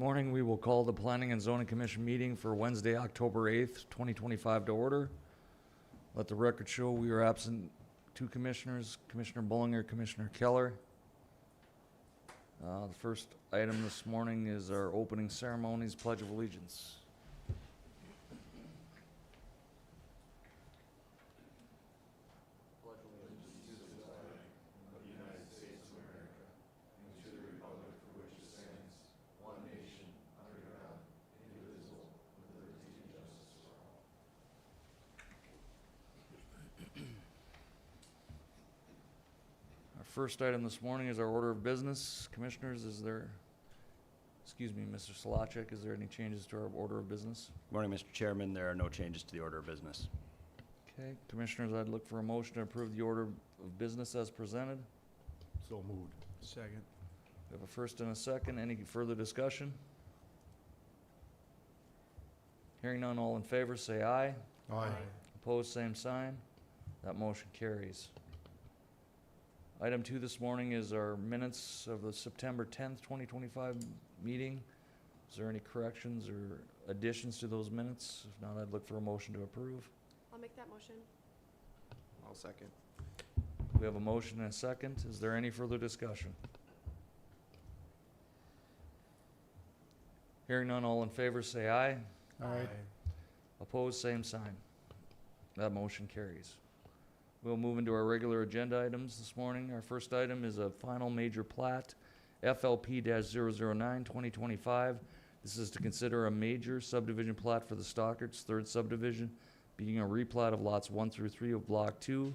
Morning, we will call the Planning and Zoning Commission meeting for Wednesday, October 8th, 2025 to order. Let the record show we are absent two commissioners, Commissioner Bullinger, Commissioner Keller. The first item this morning is our opening ceremonies, Pledge of Allegiance. First item this morning is our order of business. Commissioners, excuse me, Mr. Solacek, is there any changes to our order of business? Good morning, Mr. Chairman. There are no changes to the order of business. Okay, Commissioners, I'd look for a motion to approve the order of business as presented. So moved. Second. We have a first and a second. Any further discussion? Hearing none, all in favor, say aye. Aye. Opposed, same sign. That motion carries. Item 2 this morning is our minutes of the September 10th, 2025 meeting. Is there any corrections or additions to those minutes? If not, I'd look for a motion to approve. I'll make that motion. I'll second. We have a motion and a second. Is there any further discussion? Hearing none, all in favor say aye. Aye. Opposed, same sign. That motion carries. We'll move into our regular agenda items this morning. Our first item is a final major plat, FLP-009 2025. This is to consider a major subdivision plat for the Stockarts third subdivision, being a replat of lots 1 through 3 of Block 2,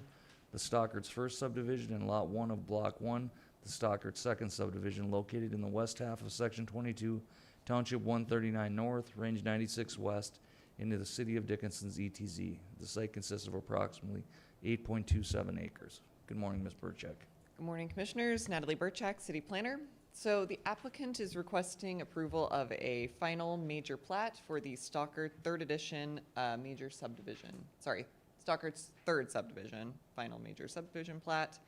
the Stockarts first subdivision, and Lot 1 of Block 1, the Stockarts second subdivision, located in the west half of Section 22, Township 139 North, Range 96 West, into the City of Dickinson's ETZ. The site consists of approximately 8.27 acres. Good morning, Ms. Burchak. Good morning, Commissioners. Natalie Burchak, City Planner. So the applicant is requesting approval of a final major plat for the Stockart third edition major subdivision. Sorry, Stockart's third subdivision, final major subdivision plat.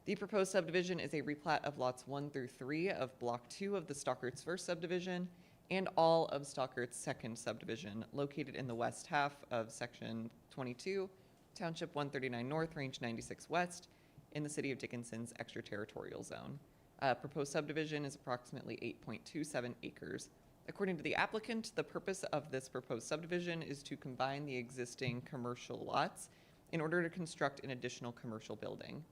The proposed subdivision is a replat of lots 1 through 3 of Block 2 of the Stockart's first subdivision and all of Stockart's second subdivision, located in the west half of Section 22, Township 139 North, Range 96 West, in the City of Dickinson's extraterritorial zone. Proposed subdivision is approximately 8.27 acres. According to the applicant, the purpose of this proposed subdivision is to combine the existing commercial lots in order to construct an additional commercial building.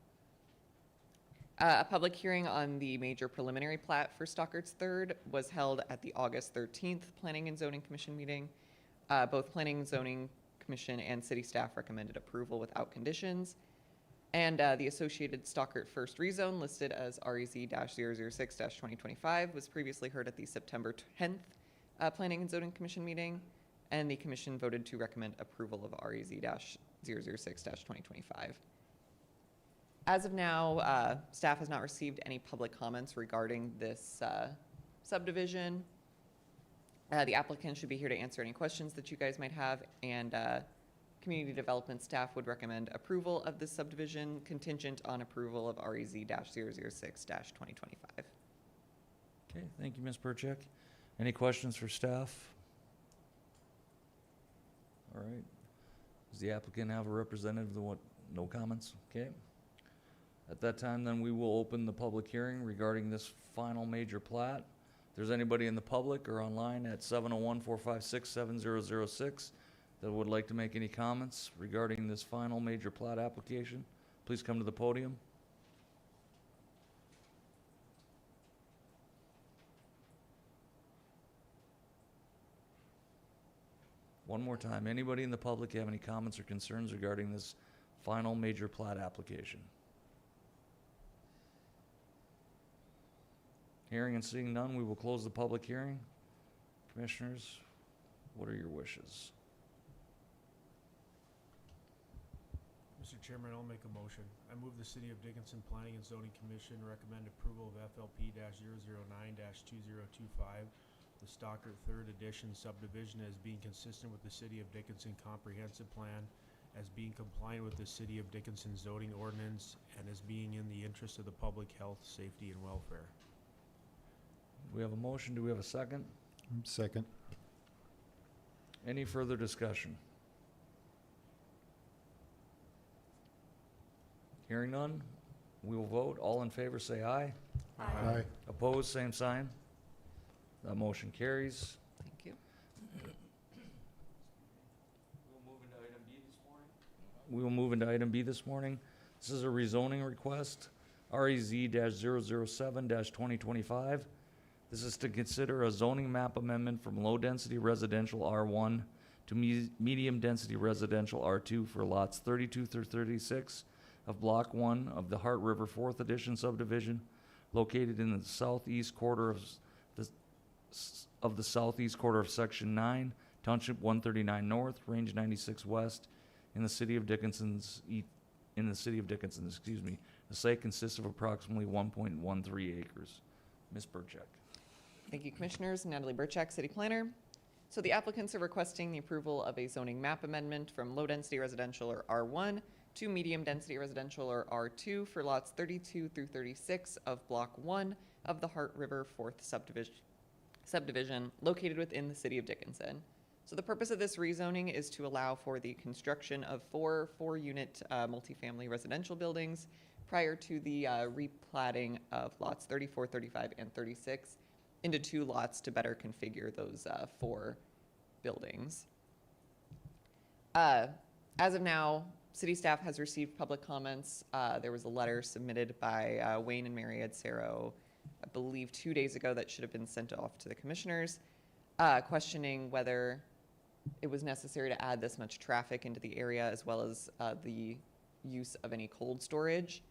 A public hearing on the major preliminary plat for Stockart's third was held at the August 13th Planning and Zoning Commission meeting. Both Planning and Zoning Commission and city staff recommended approval without conditions. And the associated Stockart first rezone, listed as REZ-006-2025, was previously heard at the September 10th Planning and Zoning Commission meeting, and the commission voted to recommend approval of REZ-006-2025. As of now, staff has not received any public comments regarding this subdivision. The applicant should be here to answer any questions that you guys might have, and community development staff would recommend approval of this subdivision contingent on approval of REZ-006-2025. Okay, thank you, Ms. Burchak. Any questions for staff? All right. Does the applicant have a representative? No comments? Okay. At that time, then, we will open the public hearing regarding this final major plat. If there's anybody in the public or online at 701-456-7006 that would like to make any comments regarding this final major plat application, please come to the podium. One more time, anybody in the public have any comments or concerns regarding this final major plat application? Hearing and seeing none, we will close the public hearing. Commissioners, what are your wishes? Mr. Chairman, I'll make a motion. I move the City of Dickinson Planning and Zoning Commission recommend approval of FLP-009-2025, the Stockart third edition subdivision, as being consistent with the City of Dickinson comprehensive plan, as being compliant with the City of Dickinson zoning ordinance, and as being in the interest of the public health, safety, and welfare. We have a motion. Do we have a second? Second. Any further discussion? Hearing none, we will vote. All in favor, say aye. Aye. Opposed, same sign. That motion carries. Thank you. We will move into item B this morning. This is a rezoning request, REZ-007-2025. This is to consider a zoning map amendment from low-density residential R1 to medium-density residential R2 for lots 32 through 36 of Block 1 of the Heart River 4th Edition subdivision, located in the southeast quarter of the southeast quarter of Section 9, Township 139 North, Range 96 West, in the city of Dickinson, excuse me. The site consists of approximately 1.13 acres. Ms. Burchak. Thank you, Commissioners. Natalie Burchak, City Planner. So the applicants are requesting the approval of a zoning map amendment from low-density residential, or R1, to medium-density residential, or R2, for lots 32 through 36 of Block 1 of the Heart River 4th subdivision located within the city of Dickinson. So the purpose of this rezoning is to allow for the construction of four-unit multifamily residential buildings prior to the replatting of lots 34, 35, and 36 into 2 lots to better configure those 4 buildings. As of now, city staff has received public comments. There was a letter submitted by Wayne and Mary Edsaro, I believe 2 days ago, that should have been sent off to the commissioners, questioning whether it was necessary to add this much traffic into the area, as well as the use of any cold storage.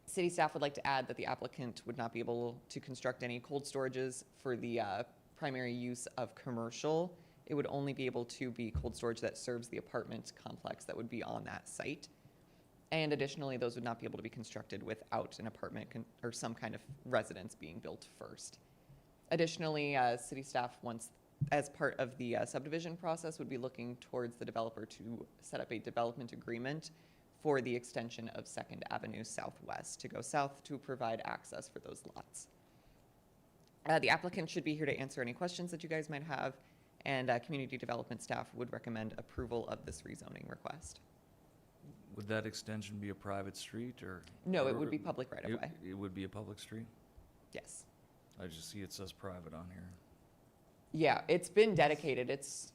City staff would like to add that the applicant would not be able to construct any cold storages for the primary use of commercial. It would only be able to be cold storage that serves the apartment complex that would be on that site. And additionally, those would not be able to be constructed without an apartment or some kind of residence being built first. Additionally, city staff, once as part of the subdivision process, would be looking towards the developer to set up a development agreement for the extension of 2nd Avenue Southwest to go south to provide access for those lots. The applicant should be here to answer any questions that you guys might have, and community development staff would recommend approval of this rezoning request. Would that extension be a private street, or? No, it would be public right of way. It would be a public street? Yes. I just see it says private on here. Yeah, it's been dedicated. It's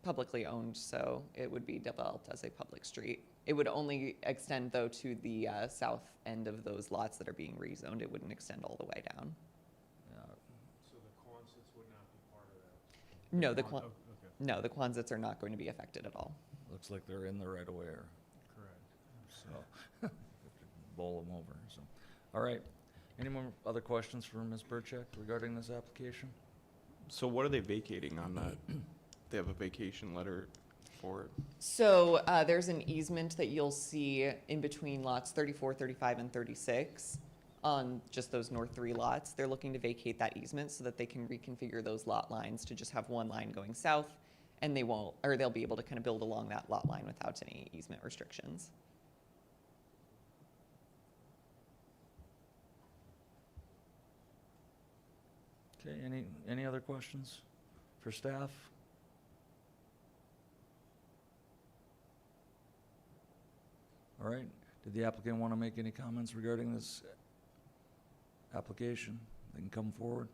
publicly owned, so it would be developed as a public street. It would only extend, though, to the south end of those lots that are being rezoned. It wouldn't extend all the way down. So the Quonsets would not be part of that? No, the Okay, no, the Quonsets are not going to be affected at all. Looks like they're in the right of way, correct. so bowl them over, so. All right. Any more other questions for Ms. Burchak regarding this application? So what are they vacating on that? They have a vacation letter for it? So there's an easement that you'll see in between lots 34, 35, and 36 on just those north 3 lots. They're looking to vacate that easement so that they can reconfigure those lot lines to just have one line going south, and they'll be able to kind of build along that lot line without any easement restrictions. Okay, any other questions for staff? All right, did the applicant want to make any comments regarding this application? They can come forward.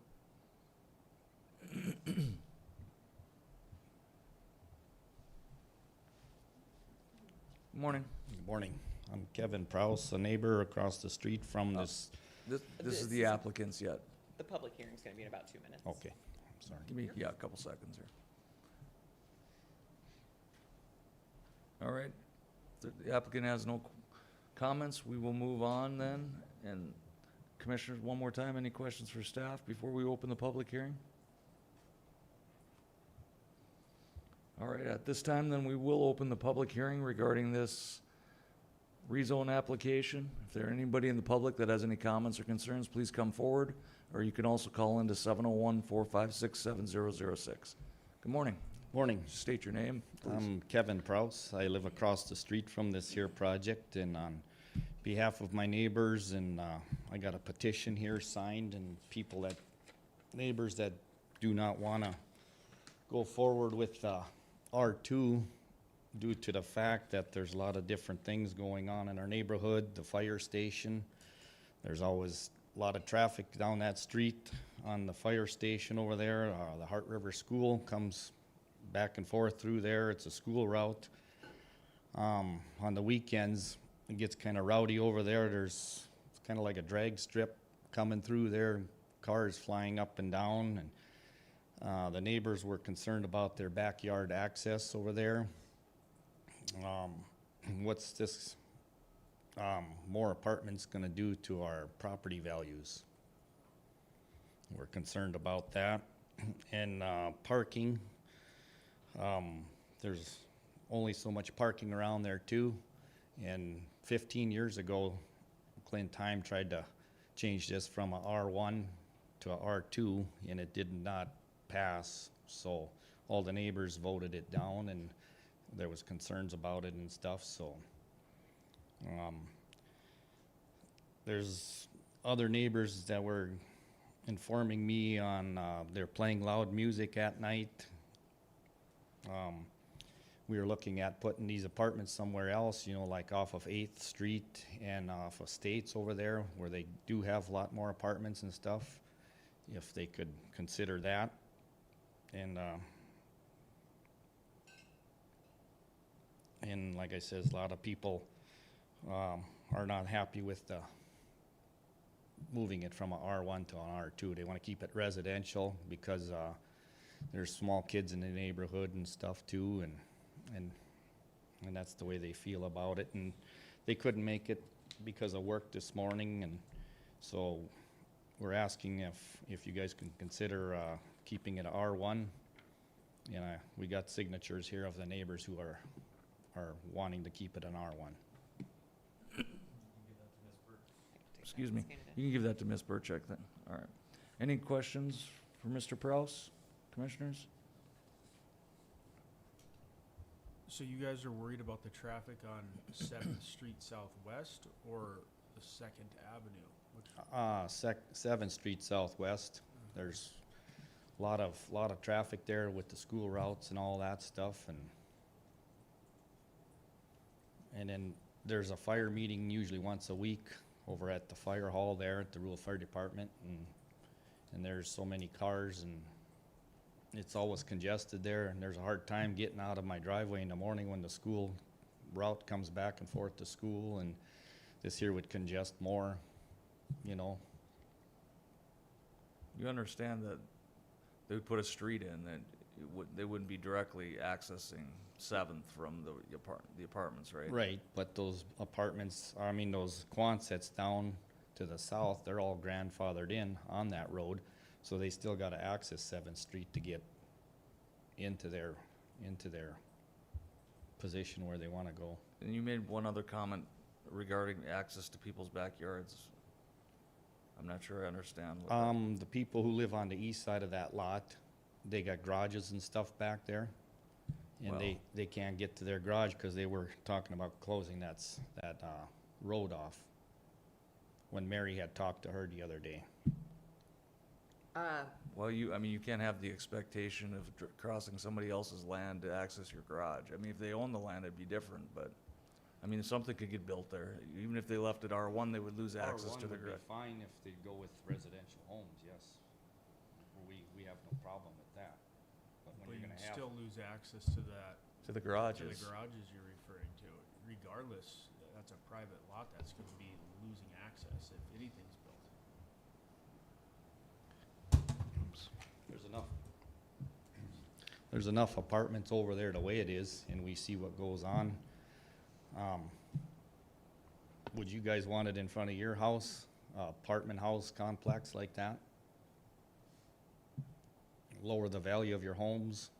Morning. Good morning. I'm Kevin Prouse, a neighbor across the street from this. This is the applicant's yet. The public hearing is going to be in about 2 minutes. Okay, I'm sorry. Give me, a couple seconds here. All right, the applicant has no comments, we will move on then. And Commissioners, one more time, any questions for staff before we open the public hearing? All right, at this time, then, we will open the public hearing regarding this rezone application. If there are anybody in the public that has any comments or concerns, please come forward, or you can also call into 701-456-7006. Good morning. Morning. State your name, please. I'm Kevin Prouse. I live across the street from this here project, and on behalf of my neighbors, and I got a petition here signed, and people that neighbors that do not wanna go forward with, R2 due to the fact that there's a lot of different things going on in our neighborhood, the fire station. There's always a lot of traffic down that street on the fire station over there. The Hart River School comes back and forth through there. It's a school route. On the weekends, it gets kind of rowdy over there. It's kind of like a drag strip coming through there, cars flying up and down. And the neighbors were concerned about their backyard access over there. What's this more apartments gonna do to our property values? We're concerned about that. And parking, there's only so much parking around there too. And 15 years ago, Clint Time tried to change this from a R1 to a R2, and it did not pass. So all the neighbors voted it down, and there was concerns about it and stuff, so. There's other neighbors that were informing me on, they're playing loud music at night. We were looking at putting these apartments somewhere else, you know, like off of 8th Street and off of States over there, where they do have a lot more apartments and stuff, if they could consider that. And like I said, a lot of people are not happy with the moving it from a R1 to an R2. They want to keep it residential because there's small kids in the neighborhood and stuff too, and that's the way they feel about it. And they couldn't make it because of work this morning, and so we're asking if you guys can consider keeping it a R1. And we got signatures here of the neighbors who are wanting to keep it an R1. Excuse me. You can give that to Ms. Burchek then. All right. Any questions for Mr. Prouse, commissioners? So you guys are worried about the traffic on 7th Street Southwest or the 2nd Avenue? Which, 7th Street Southwest. There's a lot of traffic there with the school routes and all that stuff, and then there's a fire meeting usually once a week over at the fire hall there at the rural fire department, and there's so many cars, and it's always congested there, and there's a hard time getting out of my driveway in the morning when the school route comes back and forth to school, and this here would congest more, you know. You understand that they would put a street in that they wouldn't be directly accessing 7th from the apartments, right? Right, but those apartments, I mean, those Quonsets down to the south, they're all grandfathered in on that road, so they still gotta access 7th Street to get into their position where they wanna go. And you made one other comment regarding access to people's backyards. I'm not sure I understand. what that- The people who live on the east side of that lot, they got garages and stuff back there. And Well- they can't get to their garage because they were talking about closing that road off. When Mary had talked to her the other day. Well, you can't have the expectation of crossing somebody else's land to access your garage. I mean, if they own the land, it'd be different, but, I mean, something could get built there. Even if they left it R1, they would lose access to the R1 would garage. be fine if they go with residential homes, yes. We have no problem with that. But but when you're you'd gonna have, still lose access to that, To the to garages. the garages you're referring to. Regardless, that's a private lot that's gonna be losing access if anything's built. Oops. there's enough apartments over there the way it is, and we see what goes on. Would you guys want it in front of your house, apartment house complex like that? Lower the value of your homes?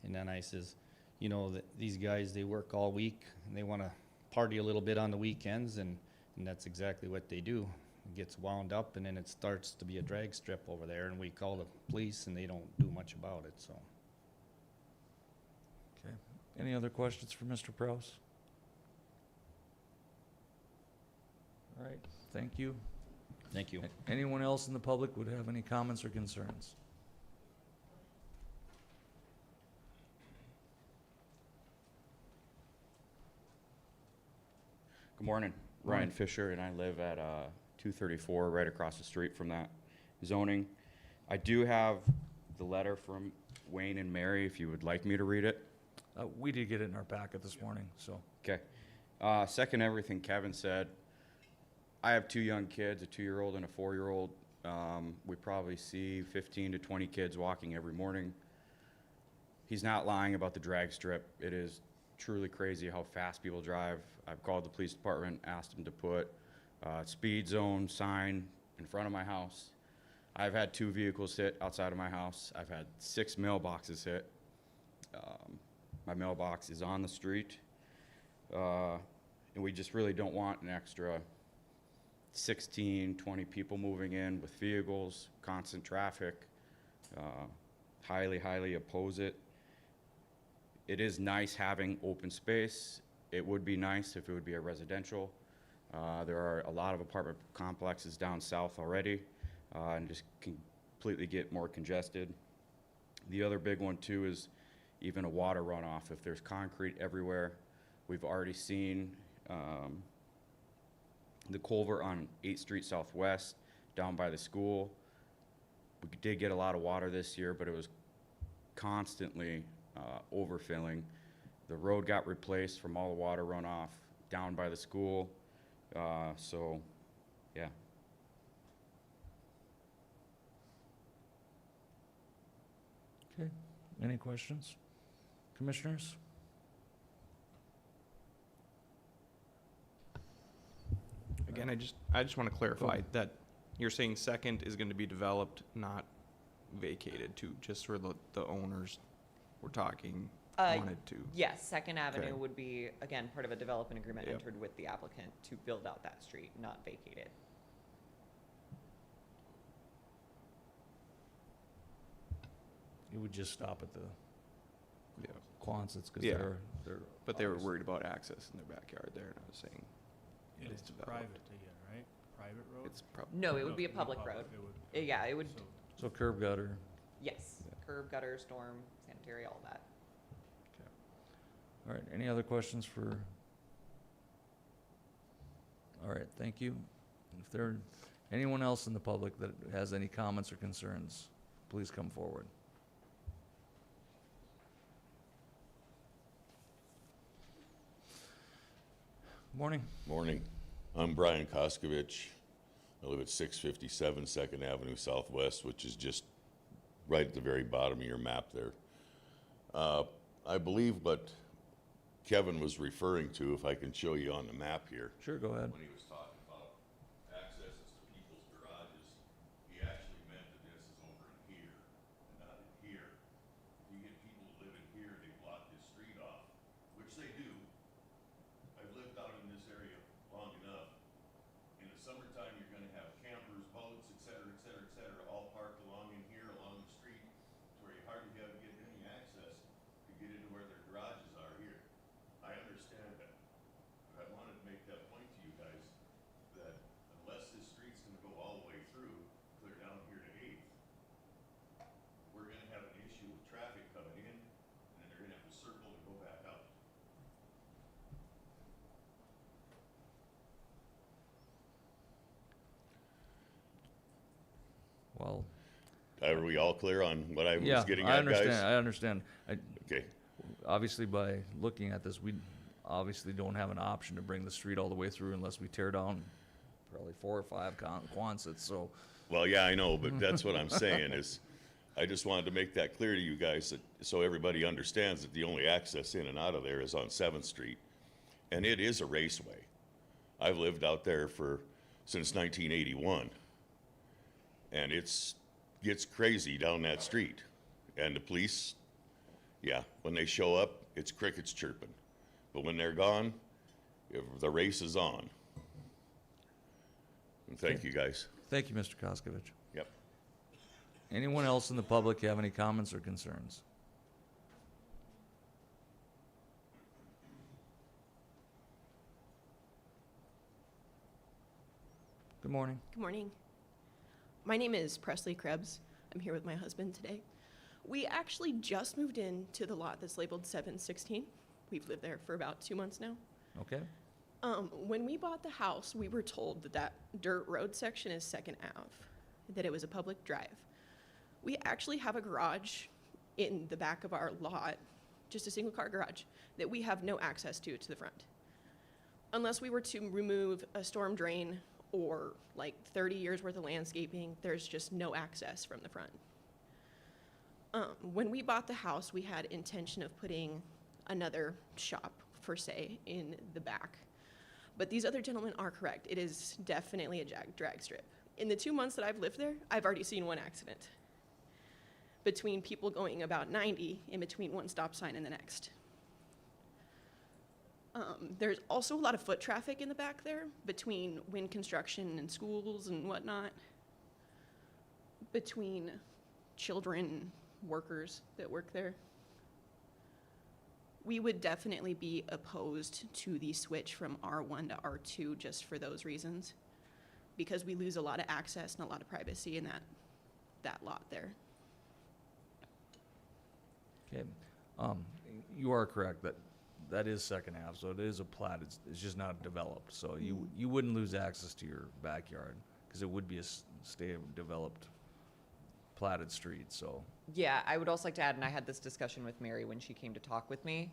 And then I says, you know, these guys, they work all week, and they wanna party a little bit on the weekends, and that's exactly what they do. It gets wound up, and then it starts to be a drag strip over there, and we call the police, and they don't do much about it, so. Okay. Any other questions for Mr. Prouse? All right, thank you. Thank you. Anyone else in the public would have any comments or concerns? Good morning, Morning. Ryan Fisher, and I live at 234, right across the street from that zoning. I do have the letter from Wayne and Mary, if you would like me to read it. We did get it in our packet this morning, so. Okay. Second everything Kevin said. I have two young kids, a 2-year-old and a 4-year-old. We probably see 15 to 20 kids walking every morning. He's not lying about the drag strip. It is truly crazy how fast people drive. I've called the police department, asked them to put speed zone sign in front of my house. I've had 2 vehicles hit outside of my house. I've had 6 mailboxes hit. My mailbox is on the street. And we just really don't want an extra 16, 20 people moving in with vehicles, constant traffic. Highly oppose it. It is nice having open space. It would be nice if it would be a residential. There are a lot of apartment complexes down south already, and just completely get more congested. The other big one too is even a water runoff. If there's concrete everywhere, we've already seen the culvert on 8th Street Southwest down by the school. We did get a lot of water this year, but it was constantly overfilling. The road got replaced from all the water runoff down by the school. So, yeah. Okay, any questions? Commissioners? Again, I just want to clarify that you're saying second is going to be developed, not vacated to, just for the owners we're talking wanted to. Yes, Second Avenue Okay. would be, again, part of a development agreement Yep. entered with the applicant to build out that street, not vacate it. You would just stop at the Yeah. Quonsets, because Yeah. they're. But they were obviously- worried about access in their backyard there, and I was saying And it's it's developed. private again, right? Private road? It's probably, No, it would No, be a it'd public road. It would. Yeah, it would, So, So curb gutter. yes, curb, gutter, storm, sanitary, all that. All right, any other questions for? All right, thank you. If there, anyone else in the public that has any comments or concerns, please come forward. Morning. Morning. I'm Brian Koskovich. I live at 657 Second Avenue Southwest, which is just right at the very bottom of your map there. I believe what Kevin was referring to, if I can show you on the map here, Sure, go ahead. when he was talking about accesses to people's garages, he actually meant that this is over in here and not in here. If you get people who live in here, they block this street off, which they do. I've lived out in this area long enough. In the summertime, you're gonna have campers, boats, et cetera, all parked along in here, along the street, to where you hardly have to get any access to get into where their garages are here. I understand that. But I wanted to make that point to you guys, that unless this street's gonna go all the way through, clear down here to 8th, we're gonna have an issue with traffic coming in, and then they're gonna have to circle and go back out. Well, Are we all clear on what I yeah, was getting I at, guys? understand, I understand. Okay, Obviously, by looking at this, we obviously don't have an option to bring the street all the way through unless we tear down probably 4 or 5 Quonsets, so. well, yeah, I know, but that's what I'm saying is, I just wanted to make that clear to you guys, that, so everybody understands that the only access in and out of there is on 7th Street. And it is a raceway. I've lived out there since 1981. And gets crazy down that street. And the police, yeah, when they show up, it's crickets chirping. But when they're gone, the race is on. And thank you, guys. Thank you, Mr. Koskovich. Yep. Anyone else in the public have any comments or concerns? Good morning. Good morning. My name is Presley Krebs. I'm here with my husband today. We actually just moved into the lot that's labeled 716. We've lived there for about 2 months now. Okay? When we bought the house, we were told that that dirt road section is Second Ave, that it was a public drive. We actually have a garage in the back of our lot, just a single car garage, that we have no access to the front. Unless we were to remove a storm drain or like 30 years worth of landscaping, there's just no access from the front. When we bought the house, we had intention of putting another shop, per se, in the back. But these other gentlemen are correct. It is definitely a drag strip. In the 2 months that I've lived there, I've already seen one accident between people going about 90 in between one stop sign and the next. There's also a lot of foot traffic in the back there between wind construction and schools and whatnot, between children, workers that work there. We would definitely be opposed to the switch from R1 to R2 just for those reasons, because we lose a lot of access and a lot of privacy in that lot there. Okay. You are correct that that is Second Ave, so it is a plat. It's just not developed. So you wouldn't lose access to your backyard because it would be a stay developed platted street. So Yeah, I would also like to add, and I had this discussion with Mary when she came to talk with me.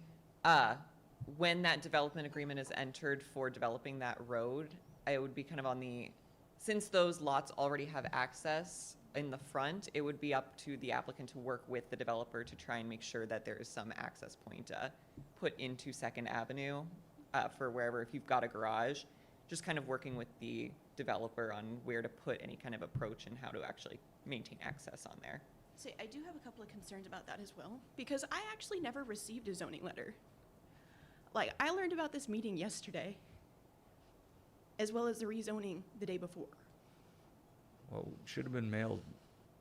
When that development agreement is entered for developing that road, I would be kind of on the, since those lots already have access in the front, it would be up to the applicant to work with the developer to try and make sure that there is some access point put into Second Avenue for wherever, if you've got a garage, just kind of working with the developer on where to put any kind of approach and how to actually maintain access on there. So I do have a couple of concerns about that as well, because I actually never received a zoning letter. Like, I learned about this meeting yesterday, as well as the rezoning the day before. well, it should have been mailed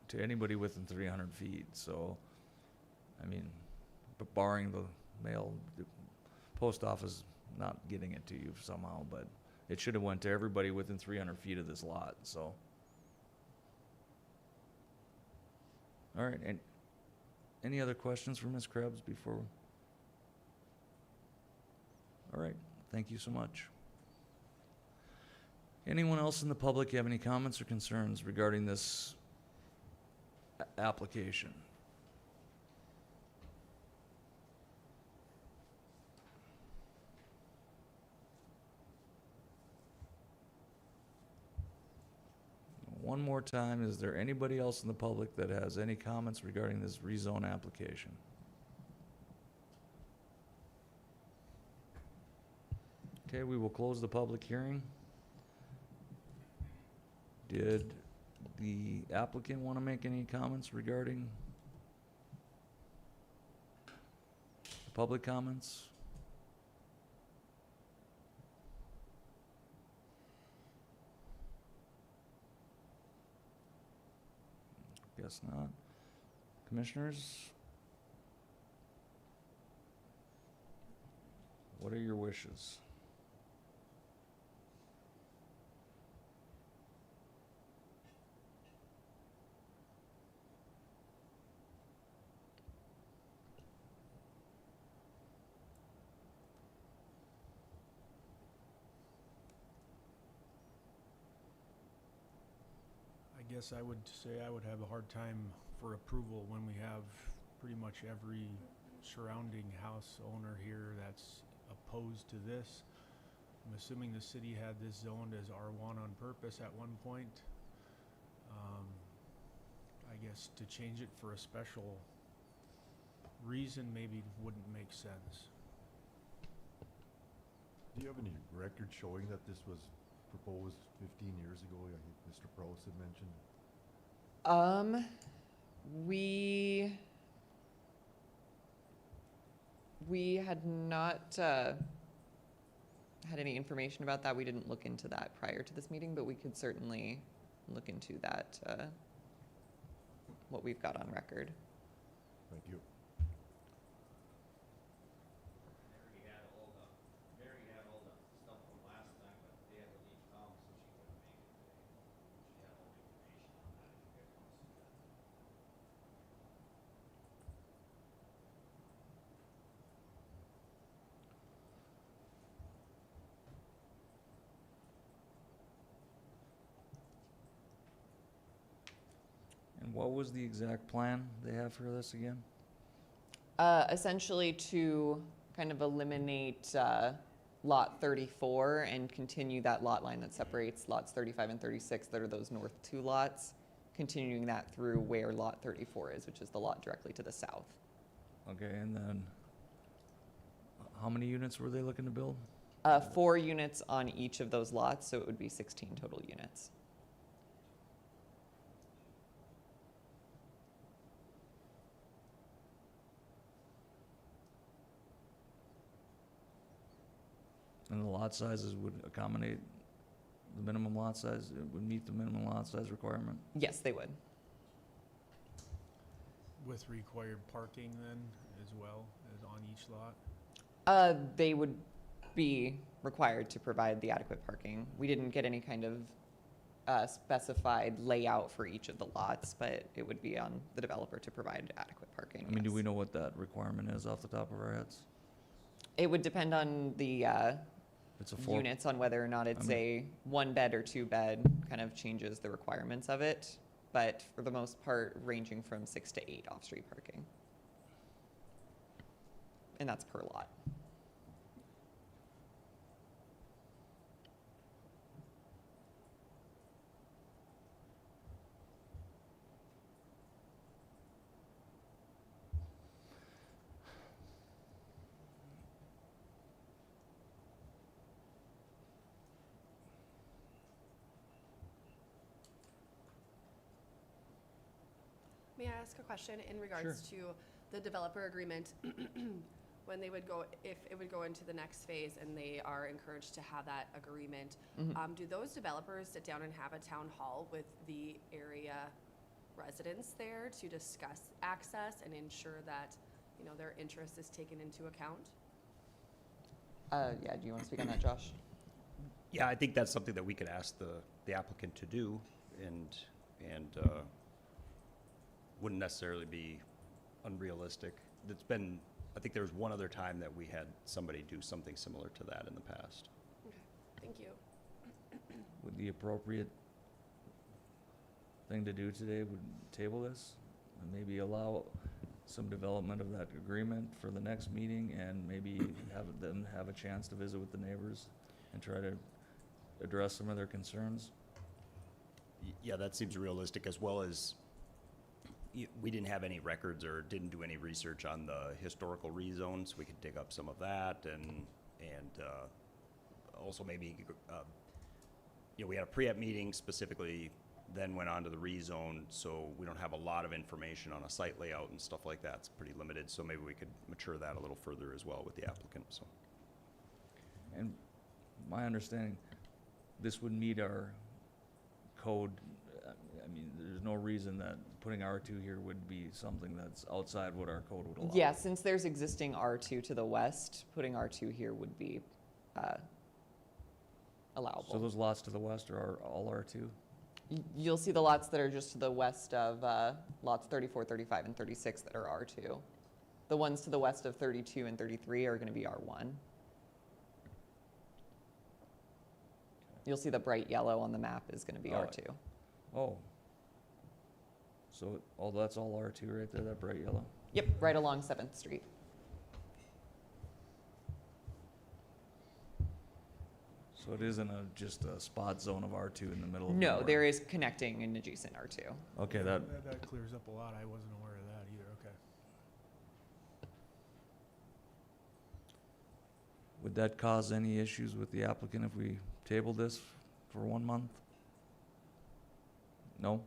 to anybody within 300 feet. So, I mean, but barring the mail, the post office not getting it to you somehow, but it should have went to everybody within 300 feet of this lot. So, all right. And any other questions for Ms. Krebs before? All right. Thank you so much. Anyone else in the public have any comments or concerns regarding this application? One more time, is there anybody else in the public that has any comments regarding this rezone application? Okay, we will close the public hearing. Did the applicant want to make any comments regarding public comments? Guess not. Commissioners? What are your wishes? I guess I would say I would have a hard time for approval when we have pretty much every surrounding house owner here that's opposed to this. I'm assuming the city had this zoned as R1 on purpose at one point. I guess to change it for a special reason maybe wouldn't make sense. Do you have any record showing that this was proposed 15 years ago? I think Mr. Prowse had mentioned. We had not had any information about that. We didn't look into that prior to this meeting, but we could certainly look into that, what we've got on record. Thank you. Mary had all the stuff from last time, but they had to leave town, so she couldn't make it today. She had all the information on that. what was the exact plan they have for this again? Essentially to kind of eliminate lot 34 and continue that lot line that separates lots 35 and 36 that are those north two lots, continuing that through where lot 34 is, which is the lot directly to the south. Okay, and then how many units were they looking to build? 4 units on each of those lots, so it would be 16 total units. And the lot sizes would accommodate the minimum lot size, it would meet the minimum lot size requirement? Yes, they would. With required parking then as well as on each lot? They would be required to provide the adequate parking. We didn't get any kind of specified layout for each of the lots, but it would be on the developer to provide adequate parking. I mean, do yes. we know what that requirement is off the top of our heads? It would depend on the It's a four, units, on whether or not it's a 1-bed or 2-bed, kind of changes the requirements of it. But for the most part, ranging from 6 to 8 off-street parking. And that's per lot. May I ask a question in regards to the developer agreement? When they would go, if it would go into the next phase and they are encouraged to have that agreement, do those developers sit down and have a town hall with the area residents there to discuss access and ensure that, you know, their interest is taken into account? Yeah, do you want to speak on that, Josh? Yeah, I think that's something that we could ask the applicant to do, and wouldn't necessarily be unrealistic. It's been, I think there was one other time that we had somebody do something similar to that in the past. Okay, thank you. would the appropriate thing to do today would table this? And maybe allow some development of that agreement for the next meeting, and maybe have them have a chance to visit with the neighbors and try to address some of their concerns? Yeah, that seems realistic, as well as we didn't have any records or didn't do any research on the historical rezones. We could dig up some of that, and also maybe, we had a pre-app meeting specifically, then went on to the rezone, so we don't have a lot of information on a site layout and stuff like that. It's pretty limited, so maybe we could mature that a little further as well with the applicant, so. And my understanding, this would meet our code. I mean, there's no reason that putting R2 here would be something that's outside what our code would allow. Yeah, since there's existing R2 to the west, putting R2 here would be allowable. So those lots to the west are all R2? You'll see the lots that are just to the west of lots 34, 35, and 36 that are R2. The ones to the west of 32 and 33 are going to be R1. You'll see the bright yellow on the map is going to be Oh, R2. Oh. So, that's all R2 right there, that bright yellow? Yep, right along 7th Street. So it isn't just a spot zone of R2 in the middle of No, nowhere? there is connecting and adjacent R2. Okay, that, That clears up a lot. I wasn't aware of that either, okay. would that cause any issues with the applicant if we table this for 1 month? No?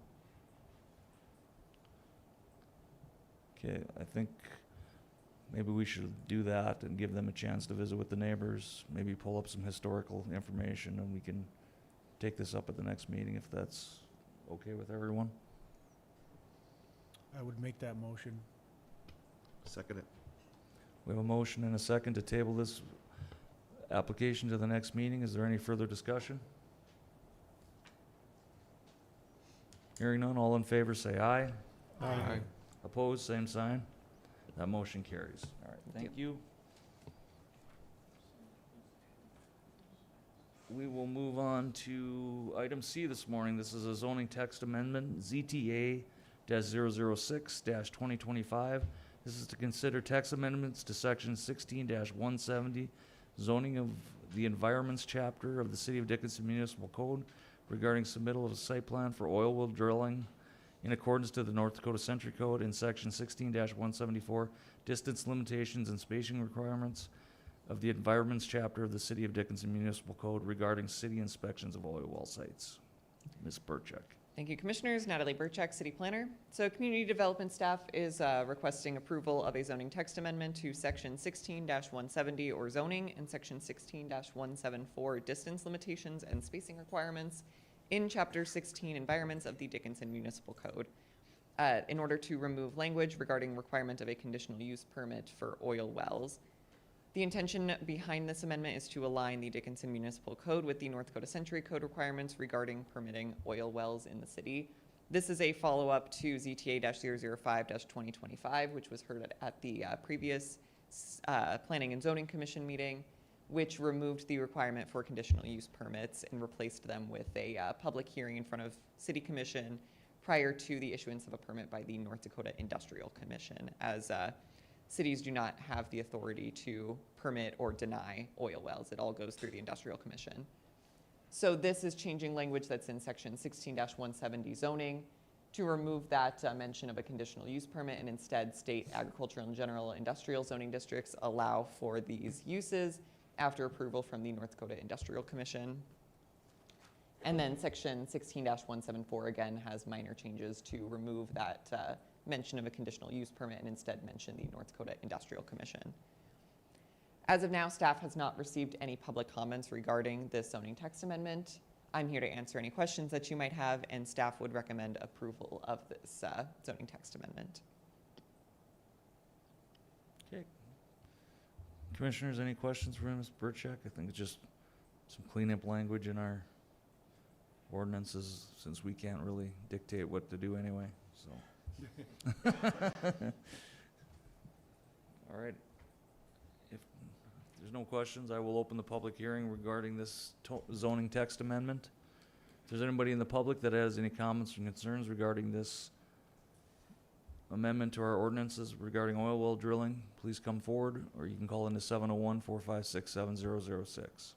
Okay, I think maybe we should do that and give them a chance to visit with the neighbors, maybe pull up some historical information, and we can take this up at the next meeting if that's okay with everyone. I would make that motion. Second it. We have a motion and a second to table this application to the next meeting. Is there any further discussion? Hearing none, all in favor say aye. Aye. Opposed, same sign. That motion carries. All right, thank you. We will move on to item C this morning. This is a zoning text amendment, ZTA 2025. This is to consider text amendments to section 16-170, zoning of the environments chapter of the City of Dickinson Municipal Code regarding submittal of a site plan for oil well drilling in accordance to the North Dakota Century Code, in section 16-174, distance limitations and spacing requirements of the environments chapter of the City of Dickinson Municipal Code regarding city inspections of oil well sites. Ms. Burchak. Thank you, Commissioners. Natalie Burchak, City Planner. So Community Development staff is requesting approval of a zoning text amendment to Section 16-170 or zoning and Section 16-174 distance limitations and spacing requirements in Chapter 16 environments of the Dickinson Municipal Code in order to remove language regarding requirement of a conditional use permit for oil wells. The intention behind this amendment is to align the Dickinson Municipal Code with the North Dakota Century Code requirements regarding permitting oil wells in the city. This is a follow-up to ZTA-005-2025, which was heard at the previous Planning and Zoning Commission meeting, which removed the requirement for conditional use permits and replaced them with a public hearing in front of City Commission prior to the issuance of a permit by the North Dakota Industrial Commission, as cities do not have the authority to permit or deny oil wells. It all goes through the Industrial Commission. So this is changing language that's in section 16-170 zoning to remove that mention of a conditional use permit and instead state agricultural and general industrial zoning districts allow for these uses after approval from the North Dakota Industrial Commission. And then section 16-174 again has minor changes to remove that mention of a conditional use permit and instead mention the North Dakota Industrial Commission. As of now, staff has not received any public comments regarding this zoning text amendment. I'm here to answer any questions that you might have, and staff would recommend approval of this zoning text amendment. Okay. Commissioners, any questions for Ms. Burchak? I think it's just some cleanup language in our ordinances, since we can't really dictate what to do anyway, so. All right. If there's no questions, I will open the public hearing regarding this zoning text amendment. If there's anybody in the public that has any comments or concerns regarding this amendment to our ordinances regarding oil well drilling, please come forward, or you can call into 701-456-7006.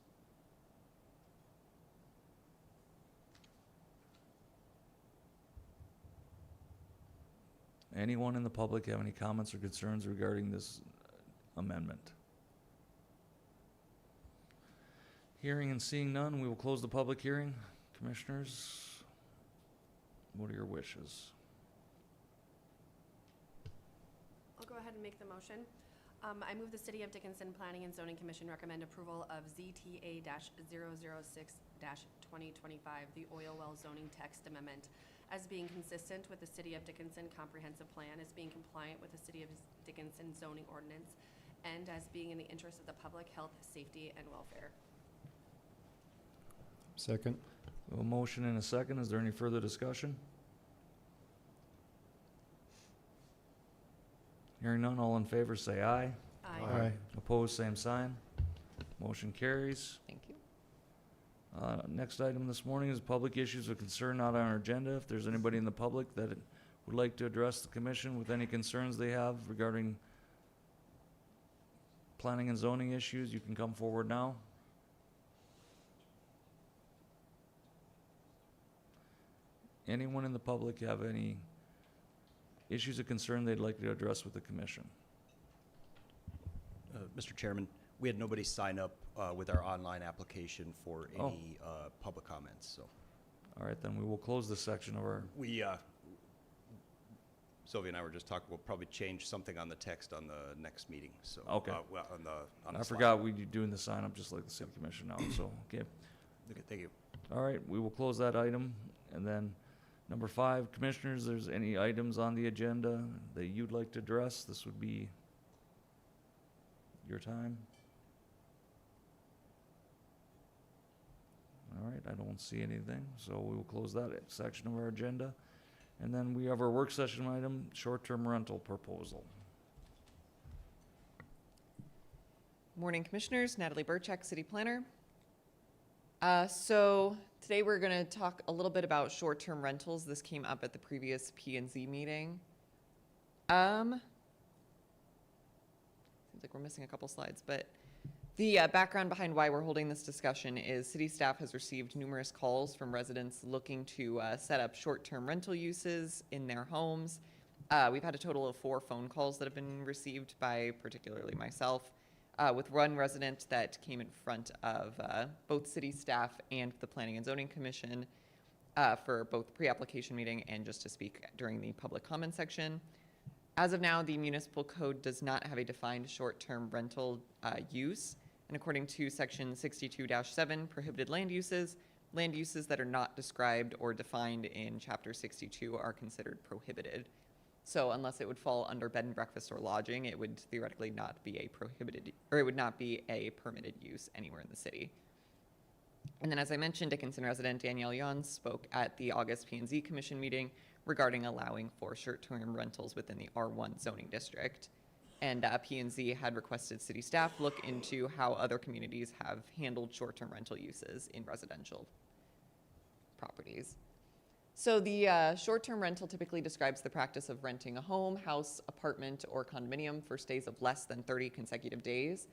Anyone in the public have any comments or concerns regarding this amendment? Hearing and seeing none, we will close the public hearing. Commissioners, what are your wishes? I'll go ahead and make the motion. I move the City of Dickinson Planning and Zoning Commission recommend approval of ZTA-006-2025, the oil well zoning text amendment, as being consistent with the City of Dickinson Comprehensive Plan, as being compliant with the City of Dickinson zoning ordinance, and as being in the interest of the public health, safety, and welfare. Second. A motion and a second. Is there any further discussion? Hearing none, all in favor say aye. Aye. Opposed, same sign. Motion carries. Thank you. Next item this morning is public issues of concern not on our agenda. If there's anybody in the public that would like to address the commission with any concerns they have regarding planning and zoning issues, you can come forward now. Anyone in the public have any issues of concern they'd like to address with the commission? Mr. Chairman, we had nobody sign up with our online application for any public comments, so. All right, then we will close this section of our, We, Sylvia and I were just talking, we'll probably change something on the text on the next meeting, so. Okay. Well, on the I slide. forgot we'd be doing the sign up just like the city commission now, so, okay. Okay, thank you. All right, we will close that item. And then number 5, commissioners, there's any items on the agenda that you'd like to address? This would be your time. All right, I don't see anything, so we will close that section of our agenda. And then we have our work session item, short-term rental proposal. Morning, Commissioners. Natalie Burchak, City Planner. So Today, we're going to talk a little bit about short-term rentals. This came up at the previous P&Z meeting. Seems like we're missing a couple slides, but the background behind why we're holding this discussion is city staff has received numerous calls from residents looking to set up short-term rental uses in their homes. We've had a total of 4 phone calls that have been received by particularly myself, with one resident that came in front of both city staff and the Planning and Zoning Commission for both the pre-application meeting and just to speak during the public comment section. As of now, the municipal code does not have a defined short-term rental use. And according to section 62-7, prohibited land uses that are not described or defined in chapter 62 are considered prohibited. So unless it would fall under bed and breakfast or lodging, it would theoretically not be a prohibited, or it would not be a permitted use anywhere in the city. And then, as I mentioned, Dickinson resident Danielle Yon spoke at the August P&Z Commission meeting regarding allowing for short-term rentals within the R1 zoning district. And P&Z had requested city staff look into how other communities have handled short-term rental uses in residential properties. So the short-term rental typically describes the practice of renting a home, house, apartment, or condominium for stays of less than 30 consecutive days.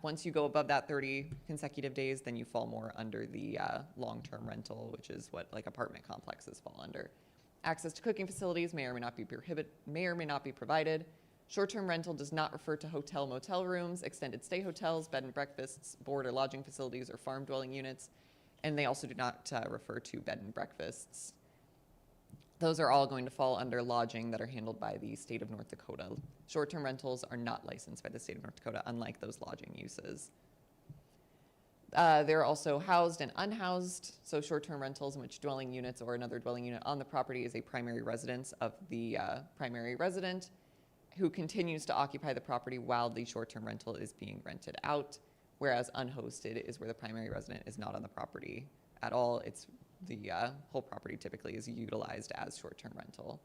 Once you go above that 30 consecutive days, then you fall more under the long-term rental, which is what like apartment complexes fall under. Access to cooking facilities may or may not be provided. Short-term rental does not refer to hotel, motel rooms, extended stay hotels, bed and breakfasts, board or lodging facilities, or farm dwelling units. And they also do not refer to bed and breakfasts. Those are all going to fall under lodging that are handled by the state of North Dakota. Short-term rentals are not licensed by the state of North Dakota, unlike those lodging uses. They're also housed and unhoused, so short-term rentals in which dwelling units or another dwelling unit on the property is a primary residence of the primary resident who continues to occupy the property while the short-term rental is being rented out, whereas unhosted is where the primary resident is not on the property at all. It's the whole property typically is utilized as short-term rental.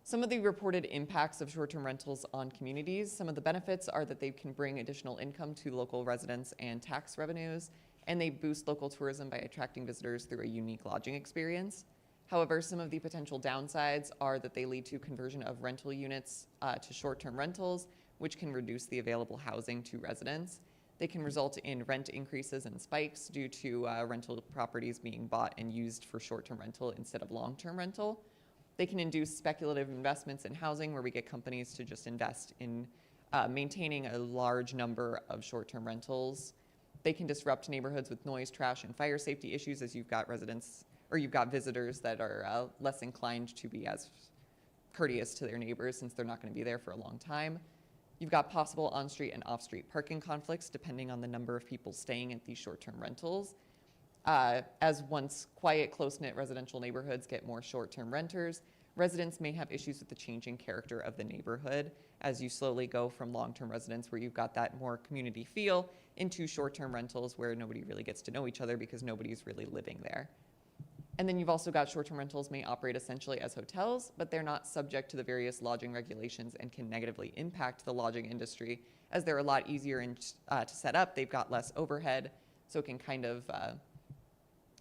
Some of the reported impacts of short-term rentals on communities, some of the benefits are that they can bring additional income to local residents and tax revenues, and they boost local tourism by attracting visitors through a unique lodging experience. However, some of the potential downsides are that they lead to conversion of rental units to short-term rentals, which can reduce the available housing to residents. They can result in rent increases and spikes due to rental properties being bought and used for short-term rental instead of long-term rental. They can induce speculative investments in housing where we get companies to just invest in maintaining a large number of short-term rentals. They can disrupt neighborhoods with noise, trash, and fire safety issues as you've got residents or you've got visitors that are less inclined to be as courteous to their neighbors since they're not going to be there for a long time. You've got possible on-street and off-street parking conflicts depending on the number of people staying at these short-term rentals. As once quiet, close-knit residential neighborhoods get more short-term renters, residents may have issues with the changing character of the neighborhood as you slowly go from long-term residents where you've got that more community feel into short-term rentals where nobody really gets to know each other because nobody's really living there. And then you've also got short-term rentals may operate essentially as hotels, but they're not subject to the various lodging regulations and can negatively impact the lodging industry as they're a lot easier to set up. They've got less overhead, so it can kind of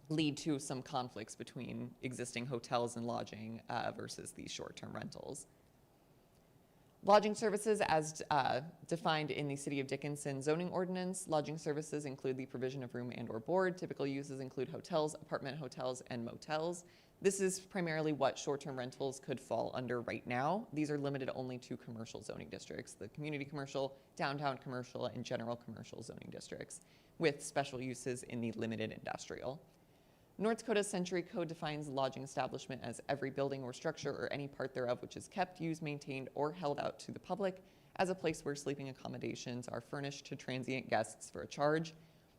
lead to some conflicts between existing hotels and lodging versus these short-term rentals. Lodging services as defined in the City of Dickinson zoning ordinance. Lodging services include the provision of room and or board. Typical uses include hotels, apartment hotels, and motels. This is primarily what short-term rentals could fall under right now. These are limited only to commercial zoning districts, the community commercial, downtown commercial, and general commercial zoning districts, with special uses in the limited industrial. North Dakota's Century Code defines lodging establishment as every building or structure or any part thereof which is kept, used, maintained, or held out to the public as a place where sleeping accommodations are furnished to transient guests for a charge.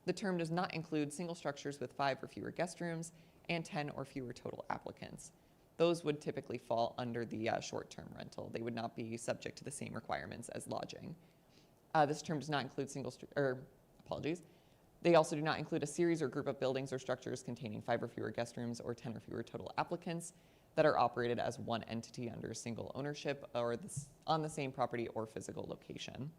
The term does not include single structures with 5 or fewer guest rooms and 10 or fewer total applicants. Those would typically fall under the short-term rental. They would not be subject to the same requirements as lodging. This term does not include They also do not include a series or group of buildings or structures containing 5 or fewer guest rooms or 10 or fewer total applicants that are operated as one entity under a single ownership or on the same property or physical location.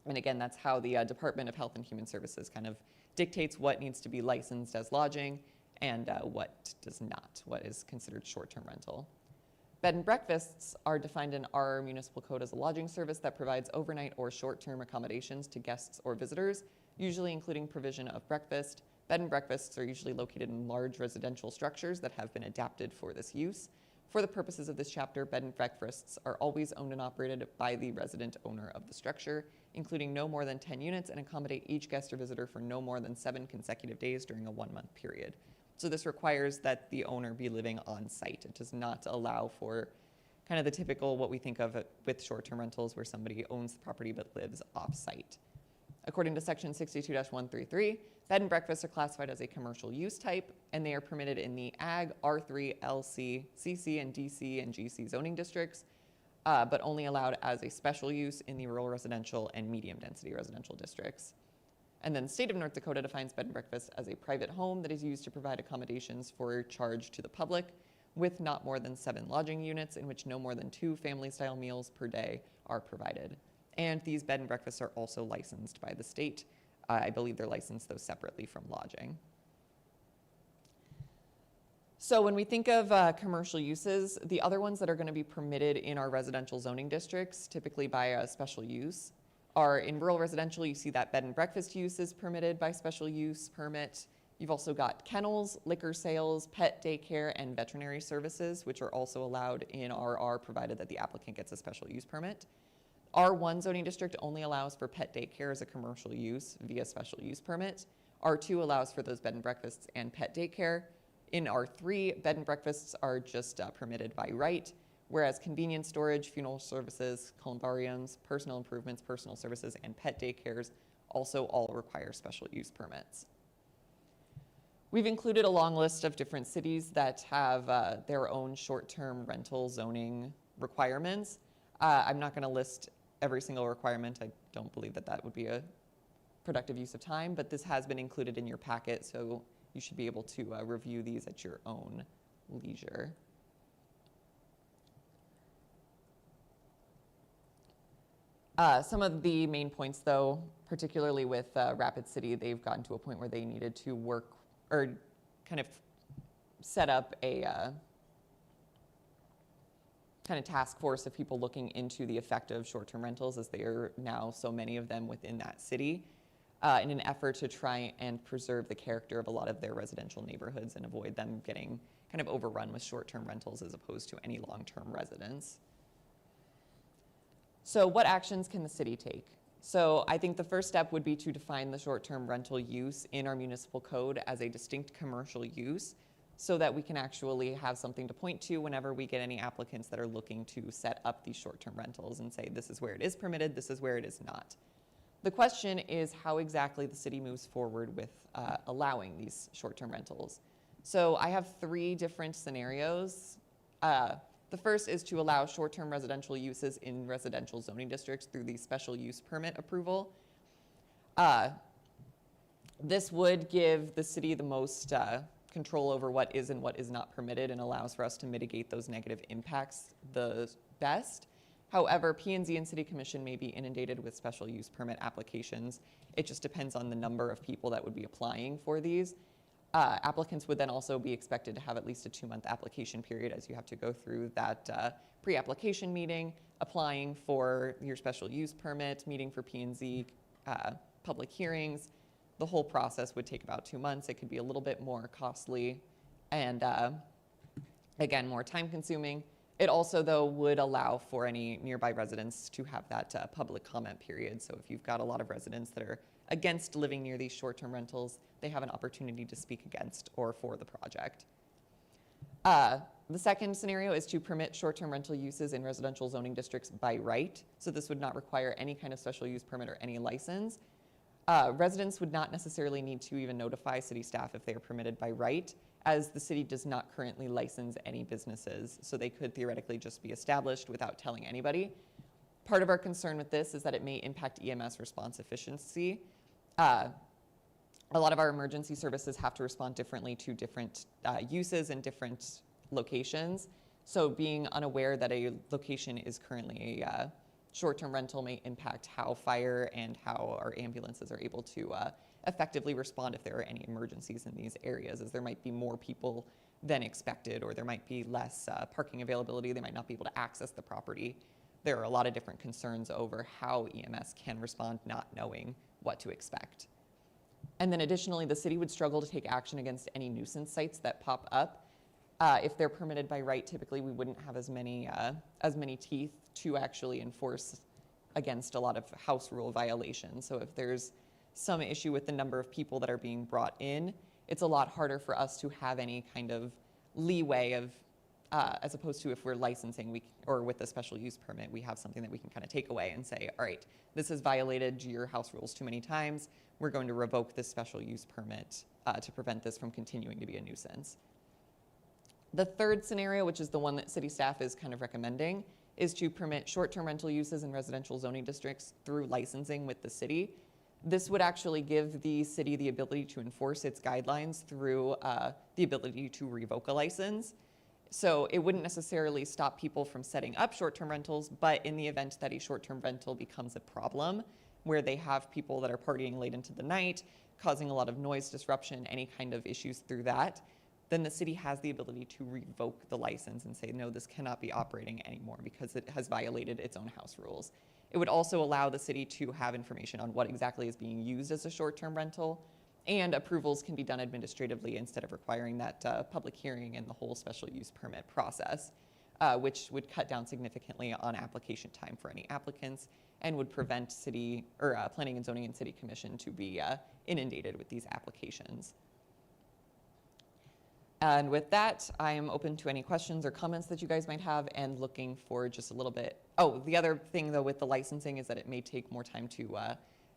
And again, that's how the Department of Health and Human Services kind of dictates what needs to be licensed as lodging and what does not, what is considered short-term rental. Bed and breakfasts are defined in our municipal code as a lodging service that provides overnight or short-term accommodations to guests or visitors, usually including provision of breakfast. Bed and breakfasts are usually located in large residential structures that have been adapted for this use. For the purposes of this chapter, bed and breakfasts are always owned and operated by the resident owner of the structure, including no more than 10 units, and accommodate each guest or visitor for no more than 7 consecutive days during a 1-month period. So this requires that the owner be living on site. It does not allow for kind of the typical what we think of with short-term rentals where somebody owns the property but lives off-site. According to section 62-133, bed and breakfasts are classified as a commercial use type, and they are permitted in the Ag, R3, LC, CC, and DC and GC zoning districts, but only allowed as a special use in the rural residential and medium density residential districts. And then the state of North Dakota defines bed and breakfast as a private home that is used to provide accommodations for charge to the public with not more than 7 lodging units in which no more than 2 family-style meals per day are provided. And these bed and breakfasts are also licensed by the state. I believe they're licensed, though, separately from lodging. So when we think of commercial uses, the other ones that are going to be permitted in our residential zoning districts, typically by a special use, are in rural residential. You see that bed and breakfast use is permitted by special use permit. You've also got kennels, liquor sales, pet daycare, and veterinary services, which are also allowed in RR, provided that the applicant gets a special use permit. R1 zoning district only allows for pet daycare as a commercial use via special use permit. R2 allows for those bed and breakfasts and pet daycare. In R3, bed and breakfasts are just permitted by right, whereas convenience storage, funeral services, columbariums, personal improvements, personal services, and pet daycares also all require special use permits. We've included a long list of different cities that have their own short-term rental zoning requirements. I'm not going to list every single requirement. I don't believe that that would be a productive use of time, but this has been included in your packet, so you should be able to review these at your own leisure. Some of the main points, though, particularly with Rapid City, they've gotten to a point where they needed to work or kind of set up a kind of task force of people looking into the effect of short-term rentals, as there are now so many of them within that city, in an effort to try and preserve the character of a lot of their residential neighborhoods and avoid them getting kind of overrun with short-term rentals as opposed to any long-term residents. So what actions can the city take? So I think the first step would be to define the short-term rental use in our municipal code as a distinct commercial use, so that we can actually have something to point to whenever we get any applicants that are looking to set up these short-term rentals and say, this is where it is permitted, this is where it is not. The question is how exactly the city moves forward with allowing these short-term rentals. So I have 3 different scenarios. The first is to allow short-term residential uses in residential zoning districts through the special use permit approval. This would give the city the most control over what is and what is not permitted and allows for us to mitigate those negative impacts the best. However, P&Z and City Commission may be inundated with special use permit applications. It just depends on the number of people that would be applying for these. Applicants would then also be expected to have at least a 2-month application period, as you have to go through that pre-application meeting, applying for your special use permit, meeting for P&Z, public hearings. The whole process would take about 2 months. It could be a little bit more costly and, again, more time consuming. It also, though, would allow for any nearby residents to have that public comment period. So if you've got a lot of residents that are against living near these short-term rentals, they have an opportunity to speak against or for the project. The second scenario is to permit short-term rental uses in residential zoning districts by right. So this would not require any kind of special use permit or any license. Residents would not necessarily need to even notify city staff if they are permitted by right, as the city does not currently license any businesses, so they could theoretically just be established without telling anybody. Part of our concern with this is that it may impact EMS response efficiency. A lot of our emergency services have to respond differently to different uses and different locations, so being unaware that a location is currently a short-term rental may impact how fire and how our ambulances are able to effectively respond if there are any emergencies in these areas, as there might be more people than expected, or there might be less parking availability, they might not be able to access the property. There are a lot of different concerns over how EMS can respond not knowing what to expect. And then additionally, the city would struggle to take action against any nuisance sites that pop up. If they're permitted by right, typically we wouldn't have as many teeth to actually enforce against a lot of house rule violations. So if there's some issue with the number of people that are being brought in, it's a lot harder for us to have any kind of leeway of, as opposed to if we're licensing, or with a special use permit, we have something that we can kind of take away and say, all right, this has violated your house rules too many times. We're going to revoke this special use permit to prevent this from continuing to be a nuisance. The third scenario, which is the one that city staff is kind of recommending, is to permit short-term rental uses in residential zoning districts through licensing with the city. This would actually give the city the ability to enforce its guidelines through the ability to revoke a license. So it wouldn't necessarily stop people from setting up short-term rentals, but in the event that a short-term rental becomes a problem, where they have people that are partying late into the night, causing a lot of noise disruption, any kind of issues through that, then the city has the ability to revoke the license and say, no, this cannot be operating anymore because it has violated its own house rules. It would also allow the city to have information on what exactly is being used as a short-term rental, and approvals can be done administratively instead of requiring that public hearing and the whole special use permit process, which would cut down significantly on application time for any applicants and would prevent city or Planning and Zoning and City Commission to be inundated with these applications. And with that, I am open to any questions or comments that you guys might have, and looking for just a little bit. Oh, the other thing though with the licensing is that it may take more time to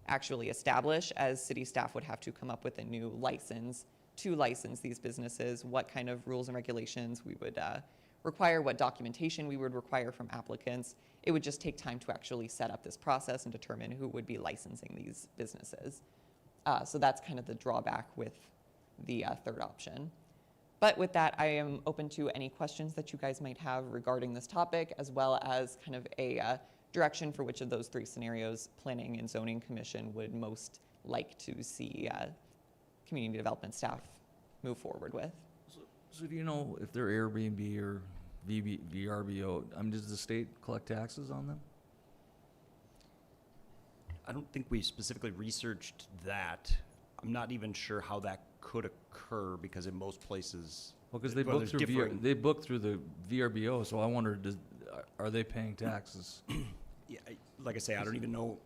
actually establish, as city staff would have to come up with a new license to license these businesses, what kind of rules and regulations we would require, what documentation we would require from applicants. It would just take time to actually set up this process and determine who would be licensing these businesses. So that's kind of the drawback with the third option. But with that, I am open to any questions that you guys might have regarding this topic, as well as kind of a direction for which of those three scenarios Planning and Zoning Commission would most like to see community development staff move forward with. So do you know if they're Airbnb or VRBO, does the state collect taxes on them? I don't think we specifically researched that. I'm not even sure how that could occur, because in most places, Well, because they well, book there's through differing- they book through the VRBO, so I wonder, are they paying taxes? Yeah, like I say, I don't even know,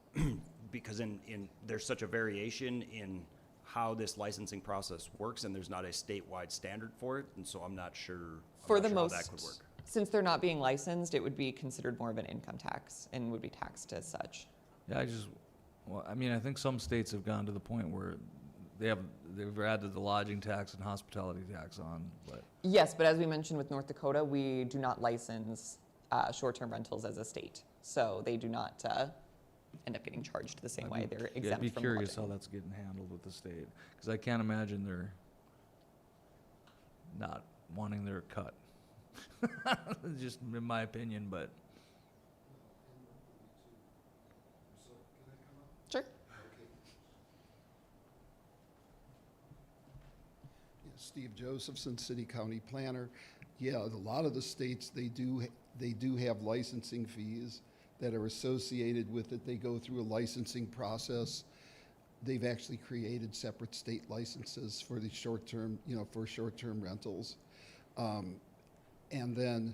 because in there's such a variation in how this licensing process works, and there's not a statewide standard for it, and so I'm not sure. For the how that could work. most, since they're not being licensed, it would be considered more of an income tax and would be taxed as such. Yeah, I think some states have gone to the point where they've added the lodging tax and hospitality tax on, but. Yes, but as we mentioned with North Dakota, we do not license short-term rentals as a state. So they do not end up getting charged the same way. They're exempt I'd be from curious how lodging. that's getting handled with the state, because I can't imagine they're not wanting their cut. Just in my opinion, but. Sure. Steve Josephson, City County Planner. Yeah, a lot of the states, they do have licensing fees that are associated with it. They go through a licensing process. They've actually created separate state licenses for the short-term, for short-term rentals. And then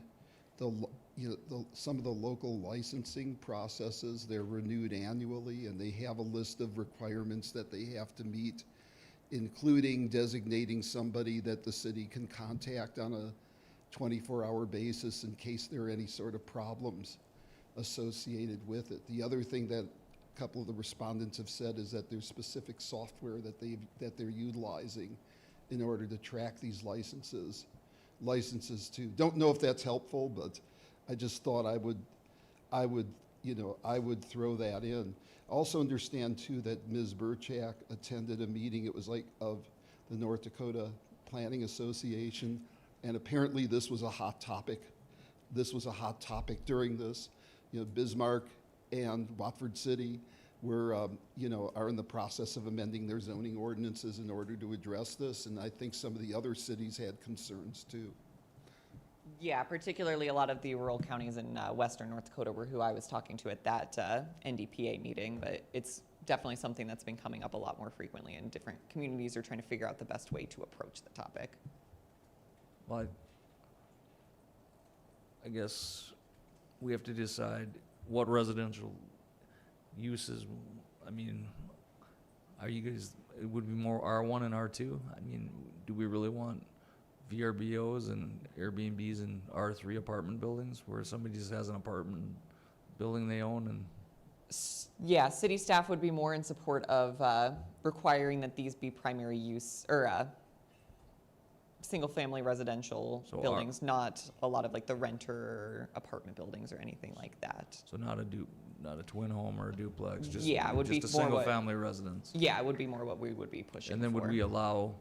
some of the local licensing processes, they're renewed annually, and they have a list of requirements that they have to meet, including designating somebody that the city can contact on a 24-hour basis in case there are any sort of problems associated with it. The other thing that a couple of the respondents have said is that there's specific software that they're utilizing in order to track these licenses too. Don't know if that's helpful, but I just thought I would throw that in. Also understand too that Ms. Burchak attended a meeting, it was like of the North Dakota Planning Association, and apparently this was a hot topic. This was a hot topic during this. Bismarck and Watford City are in the process of amending their zoning ordinances in order to address this, and I think some of the other cities had concerns too. Yeah, particularly a lot of the rural counties in western North Dakota were who I was talking to at that NDPA meeting, but it's definitely something that's been coming up a lot more frequently, and different communities are trying to figure out the best way to approach the topic. Well, I guess we have to decide what residential uses, I mean, are you guys, it would be more R1 and R2? I mean, do we really want VRBOs and Airbnbs in R3 apartment buildings where somebody just has an apartment building they own and? Yeah, city staff would be more in support of requiring that these be primary use, or single-family residential So buildings, not a lot of like the renter apartment buildings or anything like that. So not a twin home or a duplex, just, Yeah, it would be just a more what- single-family residence. Yeah, it would be more what we would be pushing And then would for. we allow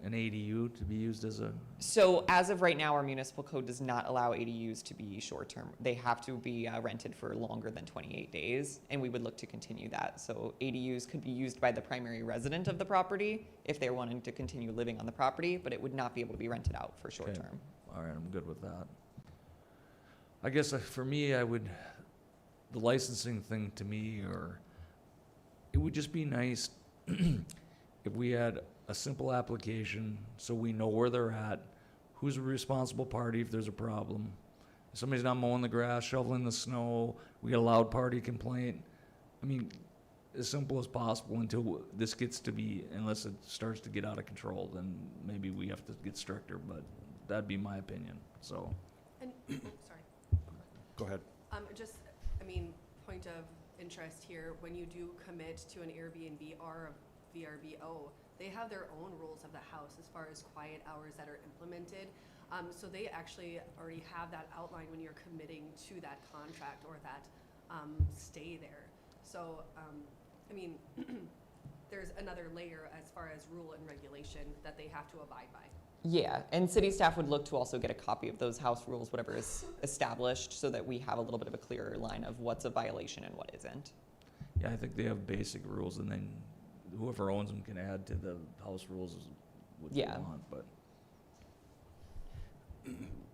an ADU to be used as a, So as of right now, our municipal code does not allow ADUs to be short-term. They have to be rented for longer than 28 days, and we would look to continue that. So ADUs could be used by the primary resident of the property if they're wanting to continue living on the property, but it would not be able to be rented out for short-term. all right, I'm good with that. I guess for me, the licensing thing to me, or, it would just be nice if we had a simple application so we know where they're at, who's a responsible party if there's a problem. If somebody's not mowing the grass, shoveling the snow, we get a loud party complaint. I mean, as simple as possible until this gets to be, unless it starts to get out of control, then maybe we have to get stricter, but that'd be my opinion, so. And, sorry. Go ahead. Point of interest here, when you do commit to an Airbnb or a VRBO, they have their own rules of the house as far as quiet hours that are implemented. So they actually already have that outlined when you're committing to that contract or that stay there. So, there's another layer as far as rule and regulation that they have to abide by. Yeah, and city staff would look to also get a copy of those house rules, whatever is established, so that we have a little bit of a clearer line of what's a violation and what isn't. Yeah, I think they have basic rules, and then whoever owns them can add to the house rules what they Yeah. want, but.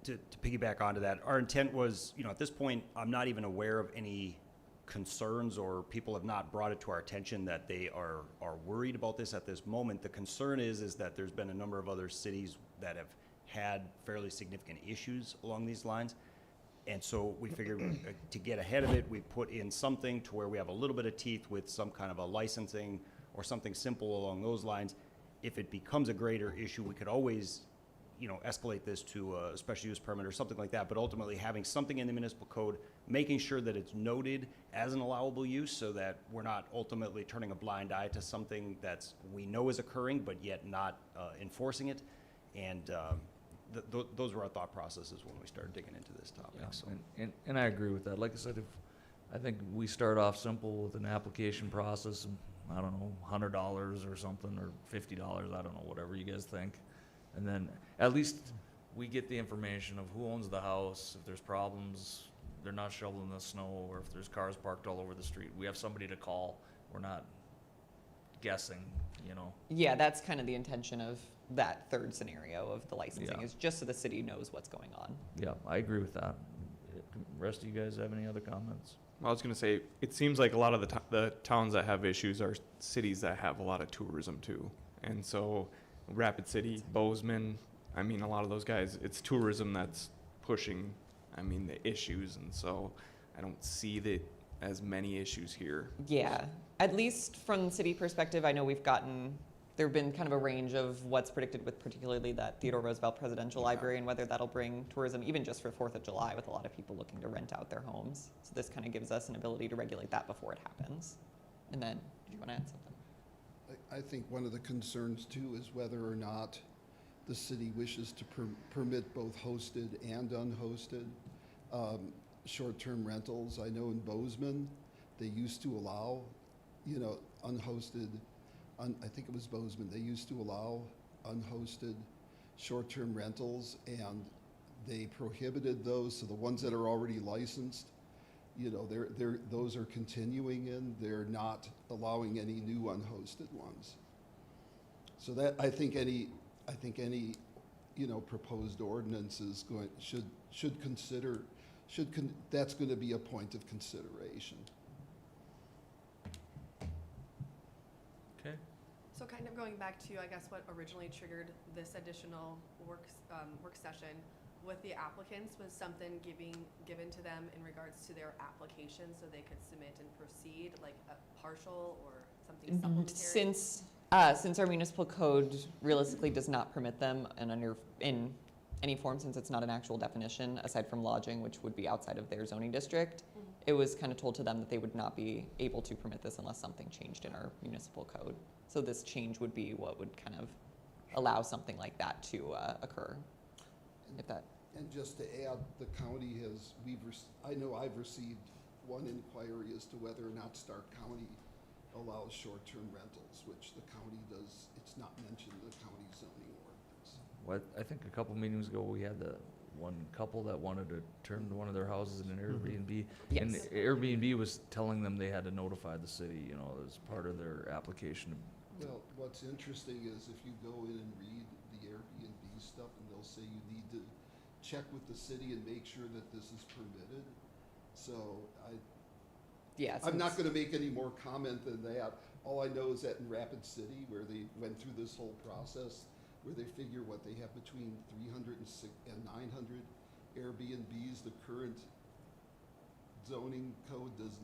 To piggyback onto that, our intent was, at this point, I'm not even aware of any concerns, or people have not brought it to our attention that they are worried about this at this moment. The concern is that there's been a number of other cities that have had fairly significant issues along these lines. And so we figured to get ahead of it, we put in something to where we have a little bit of teeth with some kind of a licensing or something simple along those lines. If it becomes a greater issue, we could always, escalate this to a special use permit or something like that. But ultimately, having something in the municipal code, making sure that it's noted as an allowable use, so that we're not ultimately turning a blind eye to something that's we know is occurring, but yet not enforcing it. And those were our thought processes when we started digging into this topic. Yeah, So. and I agree with that. Like I said, I think we start off simple with an application process, I don't know, $100 or something, or $50, I don't know, whatever you guys think. And then at least we get the information of who owns the house, if there's problems, they're not shoveling the snow, or if there's cars parked all over the street. We have somebody to call. We're not guessing, Yeah, that's kind of the intention of that third scenario of the licensing, Yeah. is just so the city knows what's going on. Yeah, I agree with that. Rest of you guys have any other comments? I was gonna say, it seems like a lot of the towns that have issues are cities that have a lot of tourism too. And so Rapid City, Bozeman, a lot of those guys, it's tourism that's pushing, the issues. And so I don't see as many issues here. Yeah, at least from city perspective, I know there've been kind of a range of what's predicted with particularly that Theodore Roosevelt Presidential Library, and whether that'll bring tourism, even just for 4th of July, with a lot of people looking to rent out their homes. So this kind of gives us an ability to regulate that before it happens. And then, did you want to add something? I think one of the concerns too is whether or not the city wishes to permit both hosted and unhosted short-term rentals. I know in Bozeman, they used to allow, unhosted, I think it was Bozeman, they used to allow unhosted short-term rentals, and they prohibited those. So the ones that are already licensed, You know, those are continuing in, they're not allowing any new unhosted ones. So that, I think any, you know, proposed ordinance is going, should consider, that's gonna be a point of consideration. Okay. So kind of going back to, I guess, what originally triggered this additional work session with the applicants was something given to them in regards to their application so they could submit and proceed, like a partial or something supplementary? Since our municipal code realistically does not permit them in any form, since it's not an actual definition, aside from lodging, which would be outside of their zoning district, it was kind of told to them that they would not be able to permit this unless something changed in our municipal code. So this change would be what would kind of allow something like that to occur. If that. And just to add, the county has, I know I've received one inquiry as to whether or not Stark County allows short-term rentals, which the county does, it's not mentioned in the county zoning ordinance. What, I think a couple meetings ago, we had the one couple that wanted to turn one of their houses into an Airbnb. And Yes. Airbnb was telling them they had to notify the city, you know, as part of their application. Well, what's interesting is if you go in and read the Airbnb stuff, and they'll say you need to check with the city and make sure that this is permitted. So Yeah. I'm not gonna make any more comment than that. All I know is that in Rapid City, where they went through this whole process, where they figure what they have between 300 and 900 Airbnbs, the current zoning code does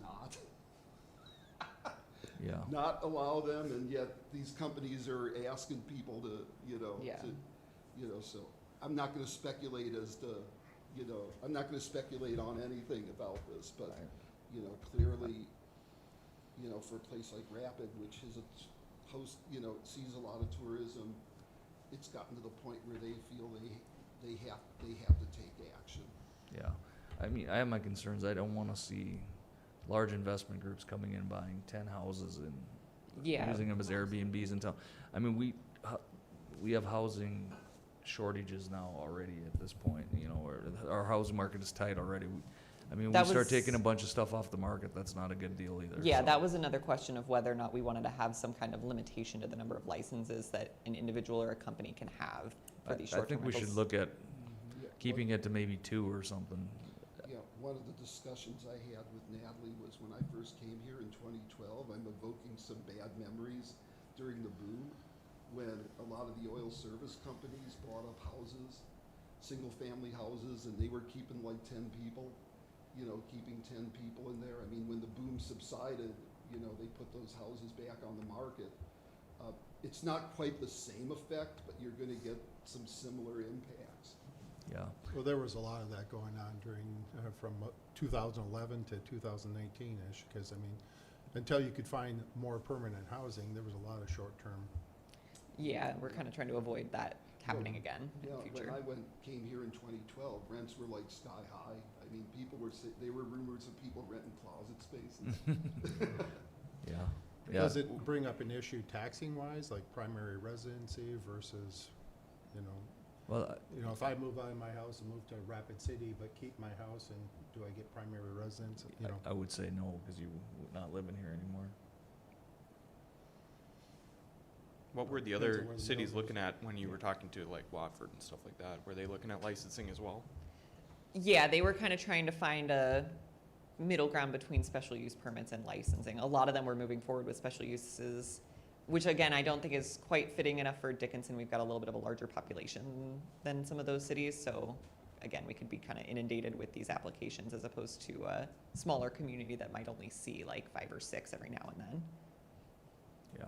Yeah. not allow them, and yet these companies are asking people to, you know, Yeah. so I'm not gonna speculate as to, you know, I'm not gonna speculate on anything about this, but, Right. you know, clearly, you know, for a place like Rapid, which is a host, you know, sees a lot of tourism, it's gotten to the point where they feel they have to take action. Yeah. I mean, I have my concerns. I don't want to see large investment groups coming in, buying 10 houses and Yeah. using them as Airbnbs in town. I mean, we have housing shortages now already at this point, you know, our housing market is tight already. I mean, we That start was- taking a bunch of stuff off the market, that's not a good deal either. Yeah, so. that was another question of whether or not we wanted to have some kind of limitation to the number of licenses that an individual or a company can have for these I short-term think we should rentals. look at Yeah, keeping it to maybe 2 or something. Yeah, one of the discussions I had with Natalie was when I first came here in 2012, I'm evoking some bad memories during the boom, when a lot of the oil service companies bought up houses, single-family houses, and they were keeping like 10 people, you know, keeping 10 people in there. I mean, when the boom subsided, you know, they put those houses back on the market. It's not quite the same effect, but you're gonna get some similar impacts. Yeah. Well, there was a lot of that going on during, from 2011 to 2019-ish, because, I mean, until you could find more permanent housing, there was a lot of short-term. Yeah, we're kind of trying to avoid that happening again in Yeah, the future. when I came here in 2012, rents were like sky high. I mean, they were rumors of people renting closet spaces. Yeah. Yeah. Does it bring up an issue taxing-wise, like primary residency versus, you know, Well, if I move out of my house and move to Rapid City, but keep my house, and do I get primary residence, you know? I would say no, because you're not living here anymore. What were the Depends on other where the cities mill looking at when you were talking to like Watford and stuff like that? Were they looking at licensing as well? Yeah, they were kind of trying to find a middle ground between special use permits and licensing. A lot of them were moving forward with special uses, which again, I don't think is quite fitting enough for Dickinson. We've got a little bit of a larger population than some of those cities. So again, we could be kind of inundated with these applications as opposed to a smaller community that might only see like 5 or 6 every now and then. Yeah.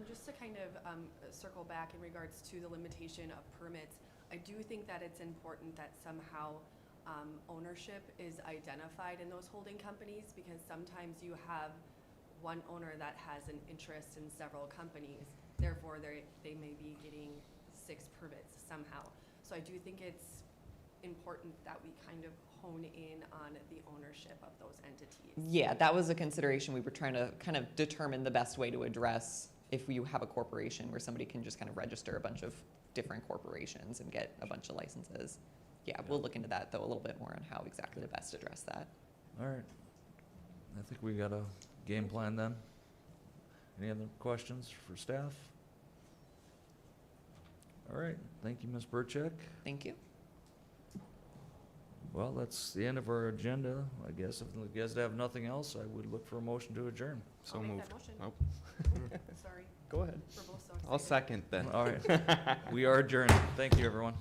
Just to kind of circle back in regards to the limitation of permits, I do think that it's important that somehow ownership is identified in those holding companies, because sometimes you have one owner that has an interest in several companies, therefore they may be getting 6 permits somehow. So I do think it's important that we kind of hone in on the ownership of those entities. Yeah, that was a consideration. We were trying to kind of determine the best way to address if you have a corporation where somebody can just kind of register a bunch of different corporations and get a bunch of licenses. yeah, we'll look into that though a little bit more on how exactly to best address that. All right. I think we got a game plan then. Any other questions for staff? All right, thank you, Ms. Burchek. Thank you. Well, that's the end of our agenda, I guess. If you guys have nothing else, I would look for a motion to adjourn. So I'll make moved. that motion. Oh, Sorry, go ahead. we're both so I'll excited. second then. All right, we are adjourned. Thank you, everyone.